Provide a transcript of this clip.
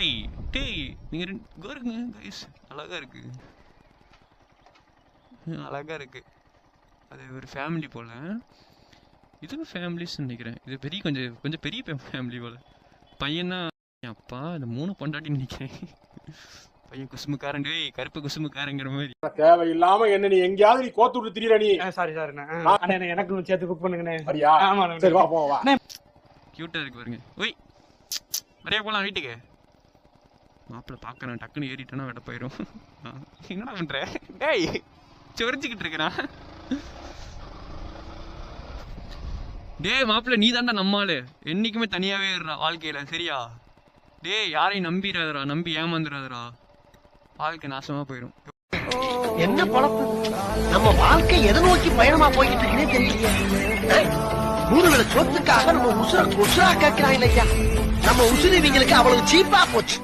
Hi டேய் நீங்க பாருங்க கைஸ், அழகா இருக்கு, அழகா இருக்கு. அது ஒரு ஃபேமிலி போல, இதுவும் ஃபேமிலிஸ் நினைக்கிறேன். இது பெரிய கொஞ்சம் பெரிய ஃபேமிலி போல. பையனா அப்பா இந்த 3 பொண்டாட்டின்னு நினைக்கிறேன். பையன் குசுமுக்காரன், கருப்பு குசுமுக்காரங்கிற மாதிரி. தேவையில்லாம என்ன நீ எங்கேயாவது நீ கோத்து விட்டு திரியற நீ. சாரி எனக்கு சேர்த்து குக் பண்ணுங்கண்ணே. சரியா? ஆமா சரி வா போ வா. கியூட்டா இருக்கு பாருங்க. ஒய் நிறைய போலாம் வீட்டுக்கு. மாப்பிள்ள பாக்குறேன், டக்குன்னு ஏறிட்டேன்னா வெட்ட போயிடும். என்னடா பண்ற டேய்? சொரிஞ்சுக்கிட்டு இருக்கிறான். டேய் மாப்பிள்ள நீ தாண்டா நம்மாளு, என்னைக்குமே தனியாவே இருறா வாழ்க்கையில, சரியா? டேய் யாரையும் நம்பிடாதடா, நம்பி ஏமாந்துடாதடா, வாழ்க்கை நாசமா போயிடும். என்ன பழப்பு, நம்ம வாழ்க்கை எதை நோக்கி பயணமா போய்கிட்டு இருக்குன்னே தெரியல. ஊருகளை சொத்துக்காக நம்ம உசுரா கேட்கிறாங்க இல்லையா? நம்ம உசுறு இவங்களுக்கு அவ்வளவு சீப்பா போச்சு.